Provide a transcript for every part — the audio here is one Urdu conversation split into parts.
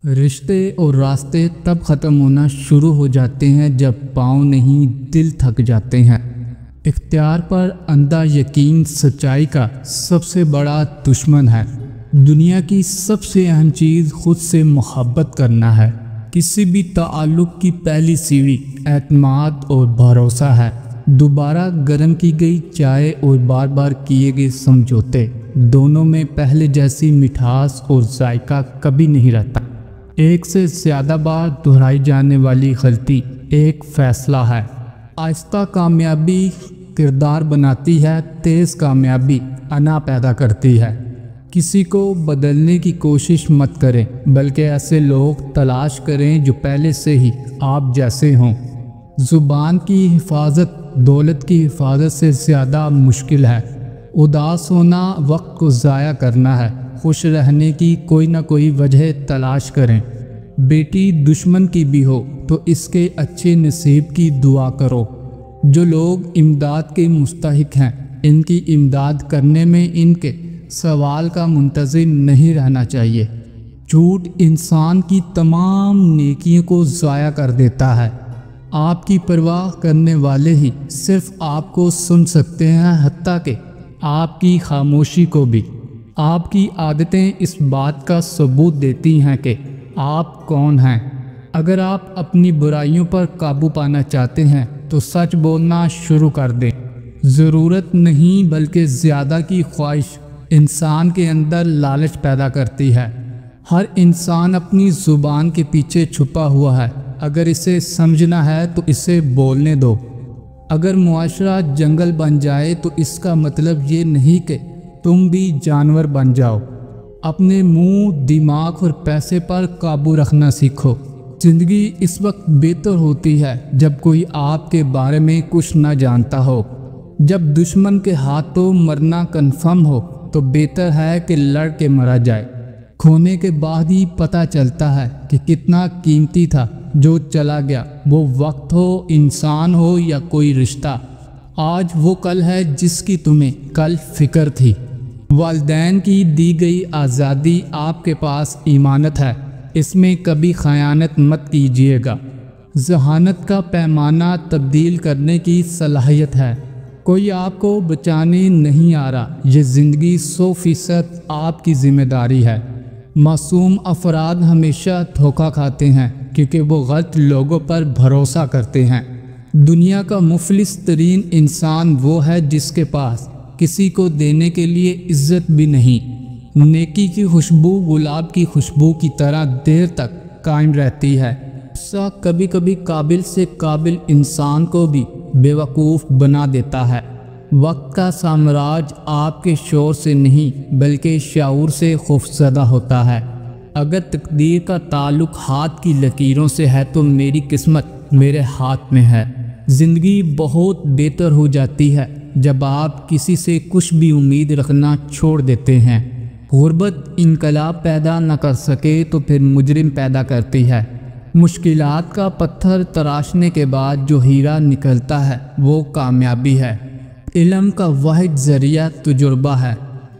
رشتے اور راستے تب ختم ہونا شروع ہو جاتے ہیں جب پاؤں نہیں دل تھک جاتے ہیں۔ اختیار پر اندھا یقین سچائی کا سب سے بڑا دشمن ہے۔ دنیا کی سب سے اہم چیز خود سے محبت کرنا ہے۔ کسی بھی تعلق کی پہلی سیڑھی اعتماد اور بھروسہ ہے۔ دوبارہ گرم کی گئی چائے اور بار بار کیے گئے سمجھوتے، دونوں میں پہلے جیسی مٹھاس اور ذائقہ کبھی نہیں رہتا۔ ایک سے زیادہ بار دہرائی جانے والی غلطی ایک فیصلہ ہے۔ آہستہ کامیابی کردار بناتی ہے، تیز کامیابی انا پیدا کرتی ہے۔ کسی کو بدلنے کی کوشش مت کریں، بلکہ ایسے لوگ تلاش کریں جو پہلے سے ہی آپ جیسے ہوں۔ زبان کی حفاظت دولت کی حفاظت سے زیادہ مشکل ہے۔ اداس ہونا وقت کو ضائع کرنا ہے۔ خوش رہنے کی کوئی نہ کوئی وجہ تلاش کریں۔ بیٹی دشمن کی بھی ہو تو اس کے اچھے نصیب کی دعا کرو۔ جو لوگ امداد کے مستحق ہیں، ان کی امداد کرنے میں ان کے سوال کا منتظر نہیں رہنا چاہیے۔ جھوٹ انسان کی تمام نیکیوں کو ضائع کر دیتا ہے۔ آپ کی پرواہ کرنے والے ہی صرف آپ کو سن سکتے ہیں، حتیٰ کہ آپ کی خاموشی کو بھی۔ آپ کی عادتیں اس بات کا ثبوت دیتی ہیں کہ آپ کون ہیں۔ اگر آپ اپنی برائیوں پر قابو پانا چاہتے ہیں تو سچ بولنا شروع کر دیں۔ ضرورت نہیں بلکہ زیادہ کی خواہش انسان کے اندر لالچ پیدا کرتی ہے۔ ہر انسان اپنی زبان کے پیچھے چھپا ہوا ہے۔ اگر اسے سمجھنا ہے تو اسے بولنے دو۔ اگر معاشرہ جنگل بن جائے تو اس کا مطلب یہ نہیں کہ تم بھی جانور بن جاؤ۔ اپنے منہ، دماغ اور پیسے پر قابو رکھنا سیکھو۔ زندگی اس وقت بہتر ہوتی ہے جب کوئی آپ کے بارے میں کچھ نہ جانتا ہو۔ جب دشمن کے ہاتھوں مرنا کنفرم ہو تو بہتر ہے کہ لڑ کے مرا جائے۔ کھونے کے بعد ہی پتہ چلتا ہے کہ کتنا قیمتی تھا جو چلا گیا، وہ وقت ہو، انسان ہو یا کوئی رشتہ۔ آج وہ کل ہے جس کی تمہیں کل فکر تھی۔ والدین کی دی گئی آزادی آپ کے پاس امانت ہے، اس میں کبھی خیانت مت کیجیے گا۔ ذہانت کا پیمانہ تبدیل کرنے کی صلاحیت ہے۔ کوئی آپ کو بچانے نہیں آ رہا، یہ زندگی 100% آپ کی ذمہ داری ہے۔ معصوم افراد ہمیشہ دھوکہ کھاتے ہیں کیونکہ وہ غلط لوگوں پر بھروسہ کرتے ہیں۔ دنیا کا مفلس ترین انسان وہ ہے جس کے پاس کسی کو دینے کے لیے عزت بھی نہیں۔ نیکی کی خوشبو گلاب کی خوشبو کی طرح دیر تک قائم رہتی ہے۔ غصہ کبھی کبھی قابل سے قابل انسان کو بھی بیوقوف بنا دیتا ہے۔ وقت کا سامراج آپ کے شور سے نہیں بلکہ شعور سے خوفزدہ ہوتا ہے۔ اگر تقدیر کا تعلق ہاتھ کی لکیروں سے ہے تو میری قسمت میرے ہاتھ میں ہے۔ زندگی بہت بہتر ہو جاتی ہے جب آپ کسی سے کچھ بھی امید رکھنا چھوڑ دیتے ہیں۔ غربت انقلاب پیدا نہ کر سکے تو پھر مجرم پیدا کرتی ہے۔ مشکلات کا پتھر تراشنے کے بعد جو ہیرا نکلتا ہے وہ کامیابی ہے۔ علم کا واحد ذریعہ تجربہ ہے۔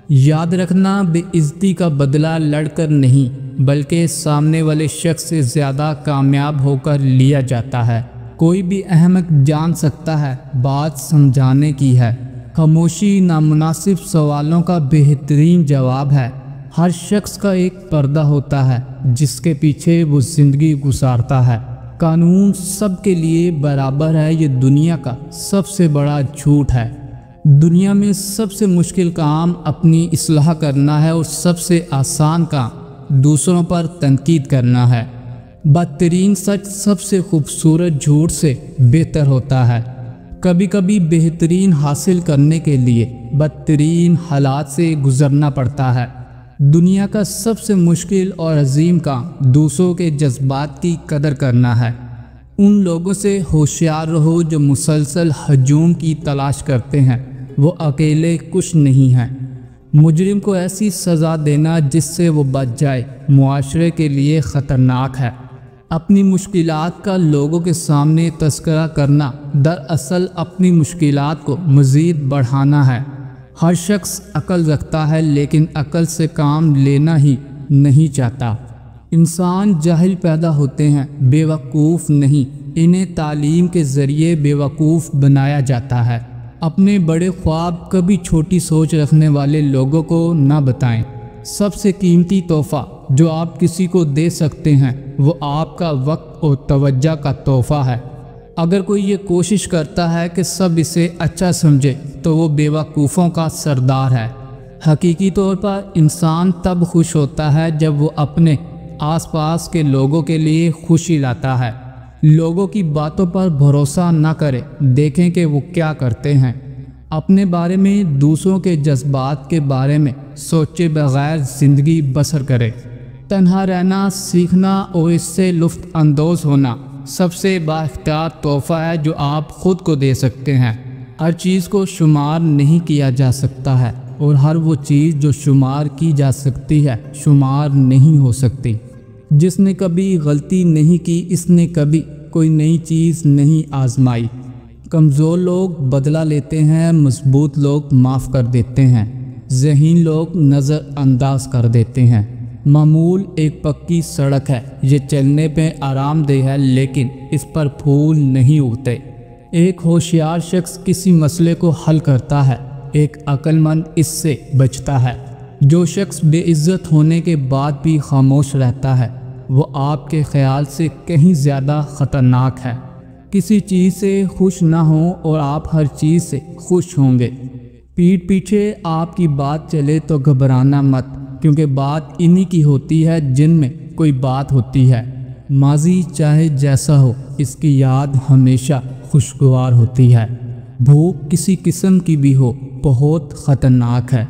یاد رکھنا، بے عزتی کا بدلہ لڑ کر نہیں بلکہ سامنے والے شخص سے زیادہ کامیاب ہو کر لیا جاتا ہے۔ کوئی بھی احمق جان سکتا ہے بات سمجھانے کی ہے۔ خاموشی نامناسب سوالوں کا بہترین جواب ہے۔ ہر شخص کا ایک پردہ ہوتا ہے جس کے پیچھے وہ زندگی گزارتا ہے۔ قانون سب کے لیے برابر ہے، یہ دنیا کا سب سے بڑا جھوٹ ہے۔ دنیا میں سب سے مشکل کام اپنی اصلاح کرنا ہے اور سب سے آسان کام دوسروں پر تنقید کرنا ہے۔ بدترین سچ سب سے خوبصورت جھوٹ سے بہتر ہوتا ہے۔ کبھی کبھی بہترین حاصل کرنے کے لیے بدترین حالات سے گزرنا پڑتا ہے۔ دنیا کا سب سے مشکل اور عظیم کام دوسروں کے جذبات کی قدر کرنا ہے۔ ان لوگوں سے ہوشیار رہو جو مسلسل ہجوم کی تلاش کرتے ہیں، وہ اکیلے کچھ نہیں ہیں۔ مجرم کو ایسی سزا دینا جس سے وہ بچ جائے معاشرے کے لیے خطرناک ہے۔ اپنی مشکلات کا لوگوں کے سامنے تذکرہ کرنا دراصل اپنی مشکلات کو مزید بڑھانا ہے۔ ہر شخص عقل رکھتا ہے لیکن عقل سے کام لینا ہی نہیں چاہتا۔ انسان جاہل پیدا ہوتے ہیں، بیوقوف نہیں۔ انہیں تعلیم کے ذریعے بیوقوف بنایا جاتا ہے۔ اپنے بڑے خواب کبھی چھوٹی سوچ رکھنے والے لوگوں کو نہ بتائیں۔ سب سے قیمتی تحفہ جو آپ کسی کو دے سکتے ہیں وہ آپ کا وقت اور توجہ کا تحفہ ہے۔ اگر کوئی یہ کوشش کرتا ہے کہ سب اسے اچھا سمجھے تو وہ بیوقوفوں کا سردار ہے۔ حقیقی طور پر انسان تب خوش ہوتا ہے جب وہ اپنے آس پاس کے لوگوں کے لیے خوشی لاتا ہے۔ لوگوں کی باتوں پر بھروسہ نہ کرے، دیکھیں کہ وہ کیا کرتے ہیں۔ اپنے بارے میں، دوسروں کے جذبات کے بارے میں سوچے بغیر زندگی بسر کرے۔ تنہا رہنا سیکھنا اور اس سے لطف اندوز ہونا سب سے بااختیار تحفہ ہے جو آپ خود کو دے سکتے ہیں۔ ہر چیز کو شمار نہیں کیا جا سکتا ہے، اور ہر وہ چیز جو شمار کی جا سکتی ہے شمار نہیں ہو سکتی۔ جس نے کبھی غلطی نہیں کی، اس نے کبھی کوئی نئی چیز نہیں آزمائی۔ کمزور لوگ بدلہ لیتے ہیں، مضبوط لوگ معاف کر دیتے ہیں، ذہین لوگ نظر انداز کر دیتے ہیں۔ معمول ایک پکی سڑک ہے، یہ چلنے پہ آرام دہ ہے لیکن اس پر پھول نہیں اگتے۔ ایک ہوشیار شخص کسی مسئلے کو حل کرتا ہے، ایک عقل مند اس سے بچتا ہے۔ جو شخص بے عزت ہونے کے بعد بھی خاموش رہتا ہے وہ آپ کے خیال سے کہیں زیادہ خطرناک ہے۔ کسی چیز سے خوش نہ ہوں اور آپ ہر چیز سے خوش ہوں گے۔ پیٹھ پیچھے آپ کی بات چلے تو گھبرانا مت، کیونکہ بات انہی کی ہوتی ہے جن میں کوئی بات ہوتی ہے۔ ماضی چاہے جیسا ہو، اس کی یاد ہمیشہ خوشگوار ہوتی ہے۔ بھوک کسی قسم کی بھی ہو بہت خطرناک ہے۔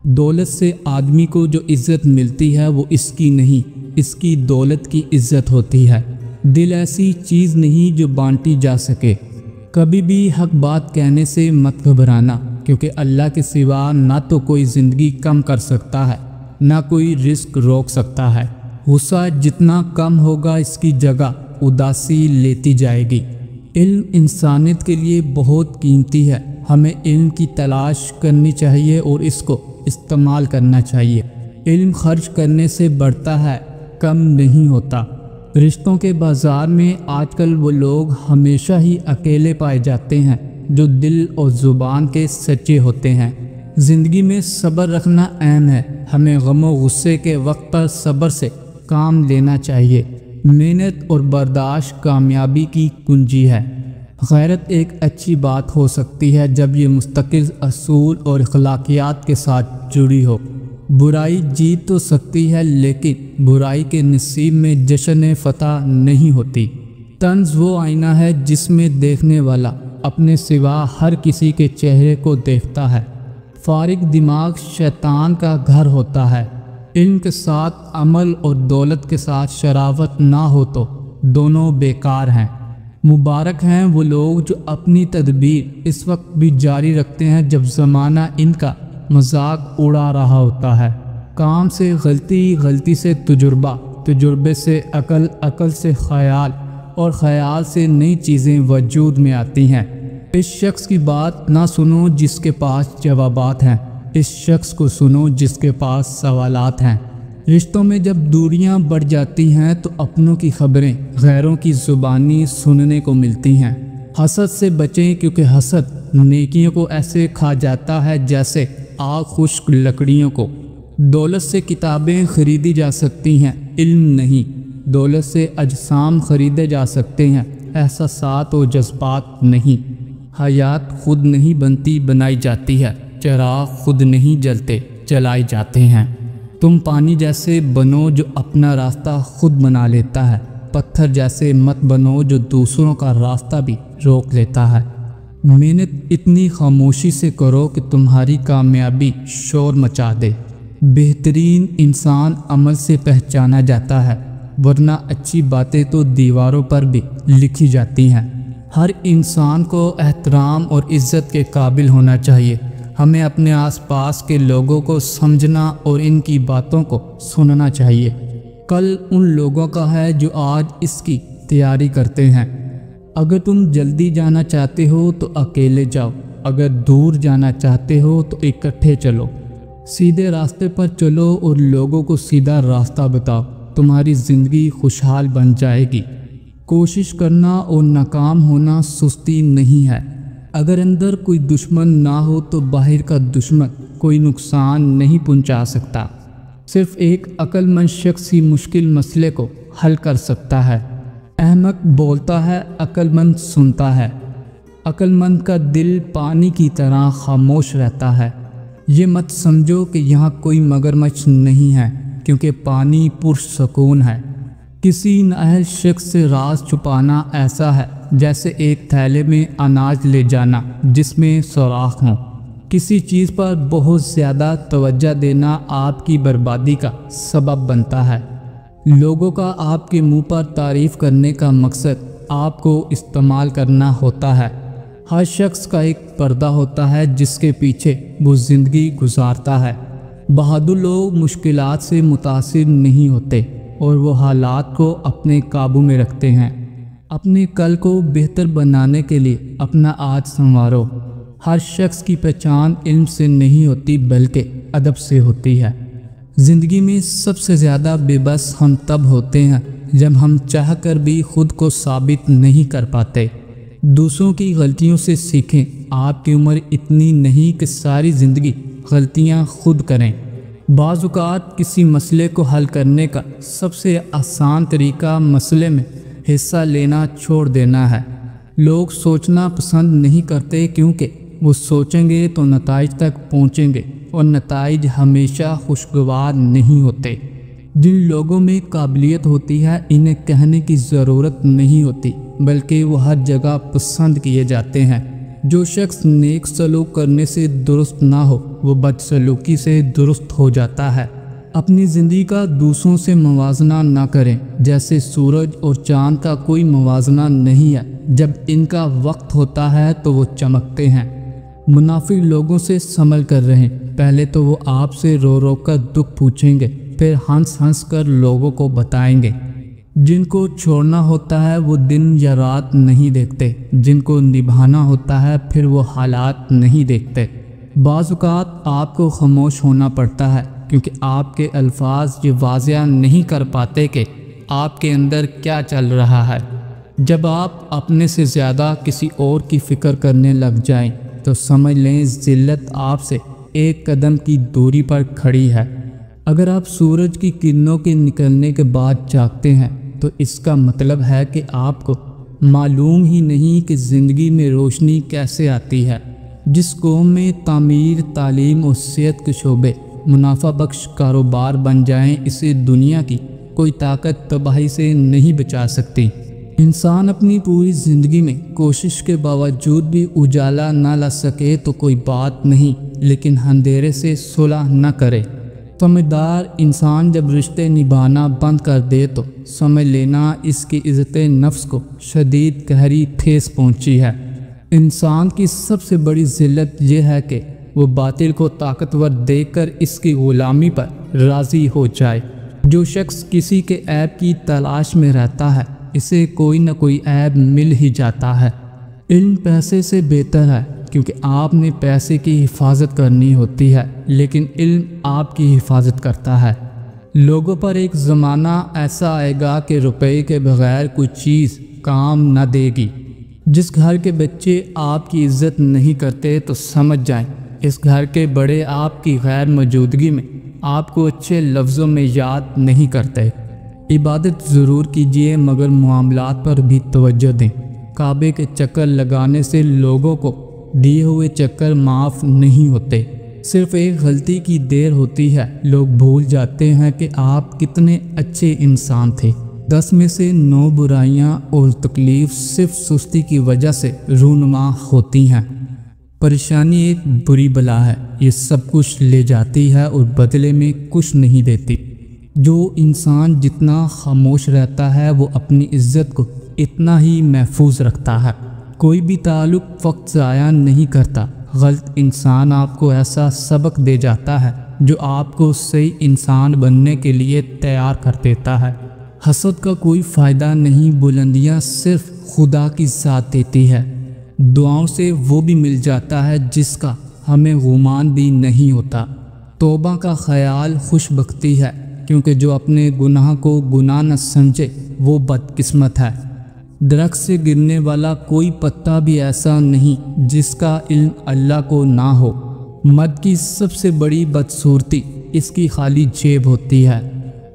دولت سے آدمی کو جو عزت ملتی ہے وہ اس کی نہیں، اس کی دولت کی عزت ہوتی ہے۔ دل ایسی چیز نہیں جو بانٹی جا سکے۔ کبھی بھی حق بات کہنے سے مت گھبرانا، کیونکہ اللہ کے سوا نہ تو کوئی زندگی کم کر سکتا ہے، نہ کوئی رزق روک سکتا ہے۔ غصہ جتنا کم ہوگا اس کی جگہ اداسی لیتی جائے گی۔ علم انسانیت کے لیے بہت قیمتی ہے۔ ہمیں علم کی تلاش کرنی چاہیے اور اس کو استعمال کرنا چاہیے۔ علم خرچ کرنے سے بڑھتا ہے، کم نہیں ہوتا۔ رشتوں کے بازار میں آج کل وہ لوگ ہمیشہ ہی اکیلے پائے جاتے ہیں جو دل اور زبان کے سچے ہوتے ہیں۔ زندگی میں صبر رکھنا اہم ہے۔ ہمیں غم و غصے کے وقت پر صبر سے کام لینا چاہیے۔ محنت اور برداشت کامیابی کی کنجی ہے۔ غیرت ایک اچھی بات ہو سکتی ہے جب یہ مستقل اصول اور اخلاقیات کے ساتھ جڑی ہو۔ برائی جیت تو سکتی ہے لیکن برائی کے نصیب میں جشن فتح نہیں ہوتی۔ طنز وہ آئینہ ہے جس میں دیکھنے والا اپنے سوا ہر کسی کے چہرے کو دیکھتا ہے۔ فارغ دماغ شیطان کا گھر ہوتا ہے۔ علم کے ساتھ عمل اور دولت کے ساتھ شراوت نہ ہو تو دونوں بیکار ہیں۔ مبارک ہیں وہ لوگ جو اپنی تدبیر اس وقت بھی جاری رکھتے ہیں جب زمانہ ان کا مذاق اڑا رہا ہوتا ہے۔ کام سے غلطی، غلطی سے تجربہ، تجربے سے عقل، عقل سے خیال اور خیال سے نئی چیزیں وجود میں آتی ہیں۔ اس شخص کی بات نہ سنو جس کے پاس جوابات ہیں، اس شخص کو سنو جس کے پاس سوالات ہیں۔ رشتوں میں جب دوریاں بڑھ جاتی ہیں تو اپنوں کی خبریں غیروں کی زبانی سننے کو ملتی ہیں۔ حسد سے بچیں کیونکہ حسد نیکیوں کو ایسے کھا جاتا ہے جیسے آگ خشک لکڑیوں کو۔ دولت سے کتابیں خریدی جا سکتی ہیں، علم نہیں۔ دولت سے اجسام خریدے جا سکتے ہیں، احساسات و جذبات نہیں۔ حیات خود نہیں بنتی، بنائی جاتی ہے۔ چراغ خود نہیں جلتے، جلائے جاتے ہیں۔ تم پانی جیسے بنو جو اپنا راستہ خود بنا لیتا ہے، پتھر جیسے مت بنو جو دوسروں کا راستہ بھی روک لیتا ہے۔ محنت اتنی خاموشی سے کرو کہ تمہاری کامیابی شور مچا دے۔ بہترین انسان عمل سے پہچانا جاتا ہے، ورنہ اچھی باتیں تو دیواروں پر بھی لکھی جاتی ہیں۔ ہر انسان کو احترام اور عزت کے قابل ہونا چاہیے۔ ہمیں اپنے آس پاس کے لوگوں کو سمجھنا اور ان کی باتوں کو سننا چاہیے۔ کل ان لوگوں کا ہے جو آج اس کی تیاری کرتے ہیں۔ اگر تم جلدی جانا چاہتے ہو تو اکیلے جاؤ، اگر دور جانا چاہتے ہو تو اکٹھے چلو۔ سیدھے راستے پر چلو اور لوگوں کو سیدھا راستہ بتاؤ، تمہاری زندگی خوشحال بن جائے گی۔ کوشش کرنا اور ناکام ہونا سستی نہیں ہے۔ اگر اندر کوئی دشمن نہ ہو تو باہر کا دشمن کوئی نقصان نہیں پہنچا سکتا۔ صرف ایک عقل مند شخص ہی مشکل مسئلے کو حل کر سکتا ہے۔ احمق بولتا ہے، عقل مند سنتا ہے۔ عقل مند کا دل پانی کی طرح خاموش رہتا ہے۔ یہ مت سمجھو کہ یہاں کوئی مگرمچھ نہیں ہے، کیونکہ پانی پرسکون ہے۔ کسی نااہل شخص سے راز چھپانا ایسا ہے جیسے ایک تھیلے میں اناج لے جانا جس میں سوراخ ہوں۔ کسی چیز پر بہت زیادہ توجہ دینا آپ کی بربادی کا سبب بنتا ہے۔ لوگوں کا آپ کے منہ پر تعریف کرنے کا مقصد آپ کو استعمال کرنا ہوتا ہے۔ ہر شخص کا ایک پردہ ہوتا ہے جس کے پیچھے وہ زندگی گزارتا ہے۔ بہادر لوگ مشکلات سے متاثر نہیں ہوتے اور وہ حالات کو اپنے قابو میں رکھتے ہیں۔ اپنے کل کو بہتر بنانے کے لیے اپنا آج سنوارو۔ ہر شخص کی پہچان علم سے نہیں ہوتی بلکہ ادب سے ہوتی ہے۔ زندگی میں سب سے زیادہ بے بس ہم تب ہوتے ہیں جب ہم چاہ کر بھی خود کو ثابت نہیں کر پاتے۔ دوسروں کی غلطیوں سے سیکھیں۔ آپ کی عمر اتنی نہیں کہ ساری زندگی غلطیاں خود کریں۔ بعض اوقات کسی مسئلے کو حل کرنے کا سب سے آسان طریقہ مسئلے میں حصہ لینا چھوڑ دینا ہے۔ لوگ سوچنا پسند نہیں کرتے کیونکہ وہ سوچیں گے تو نتائج تک پہنچیں گے اور نتائج ہمیشہ خوشگوار نہیں ہوتے۔ جن لوگوں میں قابلیت ہوتی ہے انہیں کہنے کی ضرورت نہیں ہوتی بلکہ وہ ہر جگہ پسند کیے جاتے ہیں۔ جو شخص نیک سلوک کرنے سے درست نہ ہو وہ بد سلوکی سے درست ہو جاتا ہے۔ اپنی زندگی کا دوسروں سے موازنہ نہ کریں، جیسے سورج اور چاند کا کوئی موازنہ نہیں ہے۔ جب ان کا وقت ہوتا ہے تو وہ چمکتے ہیں۔ منافق لوگوں سے سنبھل کر رہیں، پہلے تو وہ آپ سے رو رو کر دکھ پوچھیں گے، پھر ہنس ہنس کر لوگوں کو بتائیں گے۔ جن کو چھوڑنا ہوتا ہے وہ دن یا رات نہیں دیکھتے، جن کو نبھانا ہوتا ہے پھر وہ حالات نہیں دیکھتے۔ بعض اوقات آپ کو خاموش ہونا پڑتا ہے کیونکہ آپ کے الفاظ یہ واضح نہیں کر پاتے کہ آپ کے اندر کیا چل رہا ہے۔ جب آپ اپنے سے زیادہ کسی اور کی فکر کرنے لگ جائیں تو سمجھ لیں ذلت آپ سے ایک قدم کی دوری پر کھڑی ہے۔ اگر آپ سورج کی کرنوں کے نکلنے کے بعد جاگتے ہیں تو اس کا مطلب ہے کہ آپ کو معلوم ہی نہیں کہ زندگی میں روشنی کیسے آتی ہے۔ جس قوم میں تعمیر، تعلیم اور صحت کے شعبے منافع بخش کاروبار بن جائیں اسے دنیا کی کوئی طاقت تباہی سے نہیں بچا سکتی۔ انسان اپنی پوری زندگی میں کوشش کے باوجود بھی اجالا نہ لا سکے تو کوئی بات نہیں، لیکن اندھیرے سے صلح نہ کرے۔ سمجھدار انسان جب رشتے نبھانا بند کر دے تو سمجھ لینا اس کی عزت نفس کو شدید گہری ٹھیس پہنچی ہے۔ انسان کی سب سے بڑی ذلت یہ ہے کہ وہ باطل کو طاقتور دیکھ کر اس کی غلامی پر راضی ہو جائے۔ جو شخص کسی کے عیب کی تلاش میں رہتا ہے اسے کوئی نہ کوئی عیب مل ہی جاتا ہے۔ علم پیسے سے بہتر ہے کیونکہ آپ نے پیسے کی حفاظت کرنی ہوتی ہے لیکن علم آپ کی حفاظت کرتا ہے۔ لوگوں پر ایک زمانہ ایسا آئے گا کہ روپے کے بغیر کوئی چیز کام نہ دے گی۔ جس گھر کے بچے آپ کی عزت نہیں کرتے تو سمجھ جائیں اس گھر کے بڑے آپ کی غیر موجودگی میں آپ کو اچھے لفظوں میں یاد نہیں کرتے۔ عبادت ضرور کیجیے مگر معاملات پر بھی توجہ دیں۔ کعبے کے چکر لگانے سے لوگوں کو دیے ہوئے چکر معاف نہیں ہوتے۔ صرف ایک غلطی کی دیر ہوتی ہے، لوگ بھول جاتے ہیں کہ آپ کتنے اچھے انسان تھے۔ 10 میں سے 9 برائیاں اور تکلیف صرف سستی کی وجہ سے رونما ہوتی ہیں۔ پریشانی ایک بری بلا ہے، یہ سب کچھ لے جاتی ہے اور بدلے میں کچھ نہیں دیتی۔ جو انسان جتنا خاموش رہتا ہے وہ اپنی عزت کو اتنا ہی محفوظ رکھتا ہے۔ کوئی بھی تعلق وقت ضائع نہیں کرتا۔ غلط انسان آپ کو ایسا سبق دے جاتا ہے جو آپ کو صحیح انسان بننے کے لیے تیار کر دیتا ہے۔ حسد کا کوئی فائدہ نہیں، بلندیاں صرف خدا کی ذات دیتی ہے۔ دعاؤں سے وہ بھی مل جاتا ہے جس کا ہمیں گمان بھی نہیں ہوتا۔ توبہ کا خیال خوش بختی ہے کیونکہ جو اپنے گناہ کو گناہ نہ سمجھے وہ بدقسمت ہے۔ درخت سے گرنے والا کوئی پتا بھی ایسا نہیں جس کا علم اللہ کو نہ ہو۔ مرد کی سب سے بڑی بدصورتی اس کی خالی جیب ہوتی ہے۔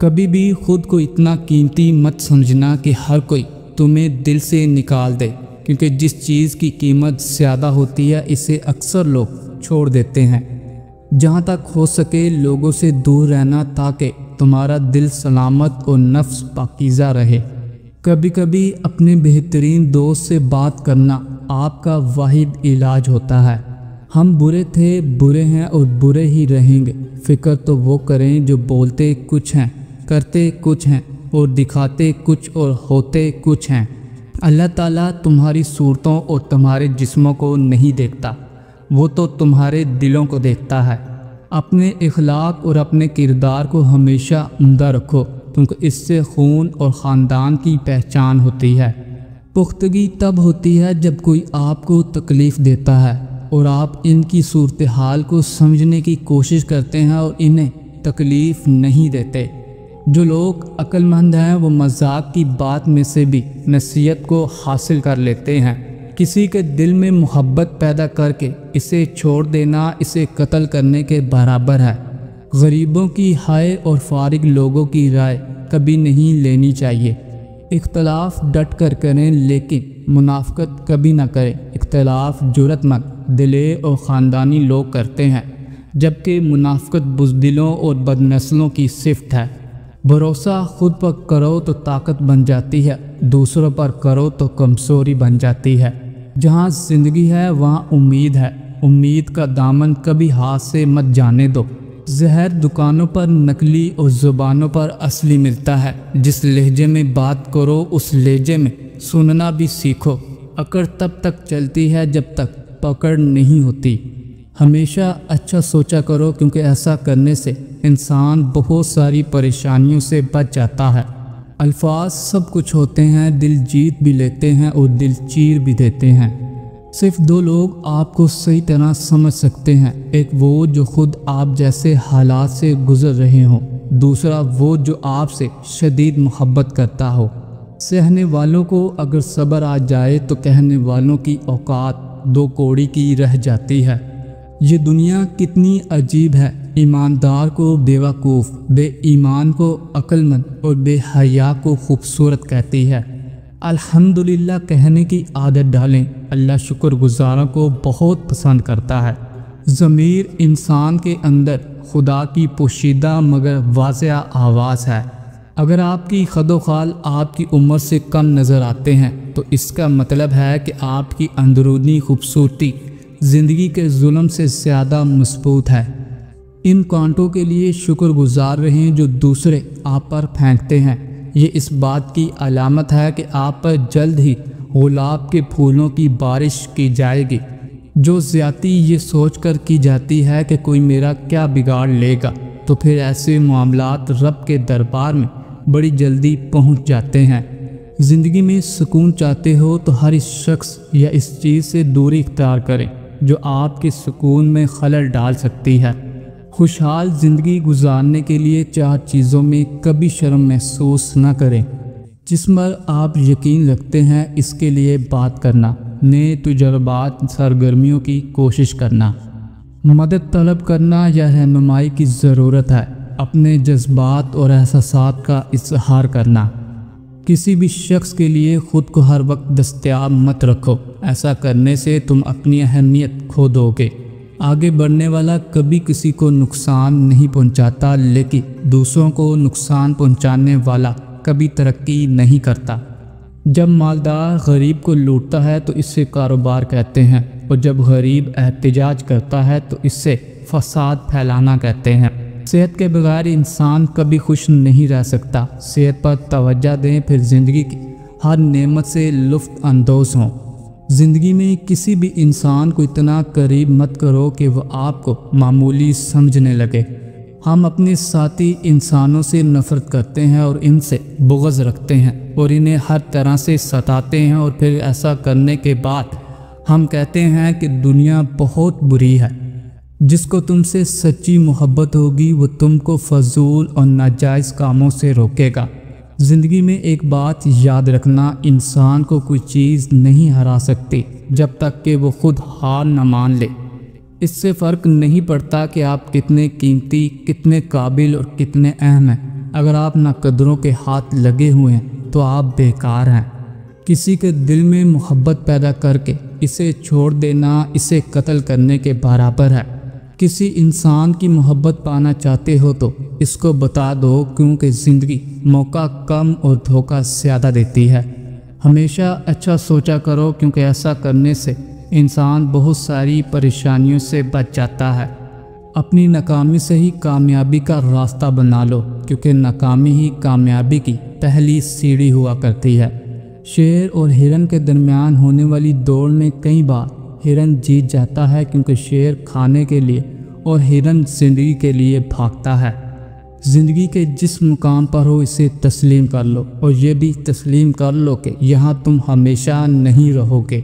کبھی بھی خود کو اتنا قیمتی مت سمجھنا کہ ہر کوئی تمہیں دل سے نکال دے، کیونکہ جس چیز کی قیمت زیادہ ہوتی ہے اسے اکثر لوگ چھوڑ دیتے ہیں۔ جہاں تک ہو سکے لوگوں سے دور رہنا تاکہ تمہارا دل سلامت اور نفس پاکیزہ رہے۔ کبھی کبھی اپنے بہترین دوست سے بات کرنا آپ کا واحد علاج ہوتا ہے۔ ہم برے تھے، برے ہیں اور برے ہی رہیں گے۔ فکر تو وہ کریں جو بولتے کچھ ہیں، کرتے کچھ ہیں اور دکھاتے کچھ اور ہوتے کچھ ہیں۔ اللہ تعالیٰ تمہاری صورتوں اور تمہارے جسموں کو نہیں دیکھتا، وہ تو تمہارے دلوں کو دیکھتا ہے۔ اپنے اخلاق اور اپنے کردار کو ہمیشہ عمدہ رکھو، کیونکہ اس سے خون اور خاندان کی پہچان ہوتی ہے۔ پختگی تب ہوتی ہے جب کوئی آپ کو تکلیف دیتا ہے اور آپ ان کی صورتحال کو سمجھنے کی کوشش کرتے ہیں اور انہیں تکلیف نہیں دیتے۔ جو لوگ عقل مند ہیں وہ مذاق کی بات میں سے بھی نصیحت کو حاصل کر لیتے ہیں۔ کسی کے دل میں محبت پیدا کر کے اسے چھوڑ دینا اسے قتل کرنے کے برابر ہے۔ غریبوں کی ہائے اور فارغ لوگوں کی رائے کبھی نہیں لینی چاہیے۔ اختلاف ڈٹ کر کریں لیکن منافقت کبھی نہ کریں۔ اختلاف جرأت مند، دلیر اور خاندانی لوگ کرتے ہیں، جبکہ منافقت بزدلوں اور بدنسلوں کی صفت ہے۔ بھروسہ خود پر کرو تو طاقت بن جاتی ہے، دوسروں پر کرو تو کمزوری بن جاتی ہے۔ جہاں زندگی ہے وہاں امید ہے، امید کا دامن کبھی ہاتھ سے مت جانے دو۔ زہر دکانوں پر نقلی اور زبانوں پر اصلی ملتا ہے۔ جس لہجے میں بات کرو اس لہجے میں سننا بھی سیکھو۔ اکڑ تب تک چلتی ہے جب تک پکڑ نہیں ہوتی۔ ہمیشہ اچھا سوچا کرو، کیونکہ ایسا کرنے سے انسان بہت ساری پریشانیوں سے بچ جاتا ہے۔ الفاظ سب کچھ ہوتے ہیں، دل جیت بھی لیتے ہیں اور دل چیر بھی دیتے ہیں۔ صرف دو لوگ آپ کو صحیح طرح سمجھ سکتے ہیں، ایک وہ جو خود آپ جیسے حالات سے گزر رہے ہوں، دوسرا وہ جو آپ سے شدید محبت کرتا ہو۔ سہنے والوں کو اگر صبر آ جائے تو کہنے والوں کی اوقات دو کوڑی کی رہ جاتی ہے۔ یہ دنیا کتنی عجیب ہے، ایماندار کو بیوقوف، بے ایمان کو عقل مند اور بے حیا کو خوبصورت کہتی ہے۔ الحمدللہ کہنے کی عادت ڈالیں، اللہ شکر گزاروں کو بہت پسند کرتا ہے۔ ضمیر انسان کے اندر خدا کی پوشیدہ مگر واضح آواز ہے۔ اگر آپ کی خد و خال آپ کی عمر سے کم نظر آتے ہیں تو اس کا مطلب ہے کہ آپ کی اندرونی خوبصورتی زندگی کے ظلم سے زیادہ مضبوط ہے۔ ان کانٹوں کے لیے شکر گزار رہیں جو دوسرے آپ پر پھینکتے ہیں۔ یہ اس بات کی علامت ہے کہ آپ پر جلد ہی گلاب کے پھولوں کی بارش کی جائے گی۔ جو زیادتی یہ سوچ کر کی جاتی ہے کہ کوئی میرا کیا بگاڑ لے گا، تو پھر ایسے معاملات رب کے دربار میں بڑی جلدی پہنچ جاتے ہیں۔ زندگی میں سکون چاہتے ہو تو ہر اس شخص یا اس چیز سے دوری اختیار کریں جو آپ کے سکون میں خلل ڈال سکتی ہے۔ خوشحال زندگی گزارنے کے لیے 4 چیزوں میں کبھی شرم محسوس نہ کریں۔ جس پر آپ یقین رکھتے ہیں اس کے لیے بات کرنا، نئے تجربات، سرگرمیوں کی کوشش کرنا، مدد طلب کرنا یا رہنمائی کی ضرورت ہے، اپنے جذبات اور احساسات کا اظہار کرنا۔ کسی بھی شخص کے لیے خود کو ہر وقت دستیاب مت رکھو، ایسا کرنے سے تم اپنی اہمیت کھو دو گے۔ آگے بڑھنے والا کبھی کسی کو نقصان نہیں پہنچاتا، لیکن دوسروں کو نقصان پہنچانے والا کبھی ترقی نہیں کرتا۔ جب مالدار غریب کو لوٹتا ہے تو اسے کاروبار کہتے ہیں، اور جب غریب احتجاج کرتا ہے تو اسے فساد پھیلانا کہتے ہیں۔ صحت کے بغیر انسان کبھی خوش نہیں رہ سکتا۔ صحت پر توجہ دیں، پھر زندگی کی ہر نعمت سے لطف اندوز ہوں۔ زندگی میں کسی بھی انسان کو اتنا قریب مت کرو کہ وہ آپ کو معمولی سمجھنے لگے۔ ہم اپنے ساتھی انسانوں سے نفرت کرتے ہیں اور ان سے بغض رکھتے ہیں اور انہیں ہر طرح سے ستاتے ہیں، اور پھر ایسا کرنے کے بعد ہم کہتے ہیں کہ دنیا بہت بری ہے۔ جس کو تم سے سچی محبت ہوگی وہ تم کو فضول اور ناجائز کاموں سے روکے گا۔ زندگی میں ایک بات یاد رکھنا، انسان کو کوئی چیز نہیں ہرا سکتی جب تک کہ وہ خود ہار نہ مان لے۔ اس سے فرق نہیں پڑتا کہ آپ کتنے قیمتی، کتنے قابل اور کتنے اہم ہیں، اگر آپ نہ قدروں کے ہاتھ لگے ہوئے ہیں تو آپ بیکار ہیں۔ کسی کے دل میں محبت پیدا کر کے اسے چھوڑ دینا اسے قتل کرنے کے برابر ہے۔ کسی انسان کی محبت پانا چاہتے ہو تو اس کو بتا دو، کیونکہ زندگی موقع کم اور دھوکہ زیادہ دیتی ہے۔ ہمیشہ اچھا سوچا کرو، کیونکہ ایسا کرنے سے انسان بہت ساری پریشانیوں سے بچ جاتا ہے۔ اپنی ناکامی سے ہی کامیابی کا راستہ بنا لو، کیونکہ ناکامی ہی کامیابی کی پہلی سیڑھی ہوا کرتی ہے۔ شیر اور ہرن کے درمیان ہونے والی دوڑ میں کئی بار ہرن جیت جاتا ہے، کیونکہ شیر کھانے کے لیے اور ہرن زندگی کے لیے بھاگتا ہے۔ زندگی کے جس مقام پر ہو اسے تسلیم کر لو، اور یہ بھی تسلیم کر لو کہ یہاں تم ہمیشہ نہیں رہو گے۔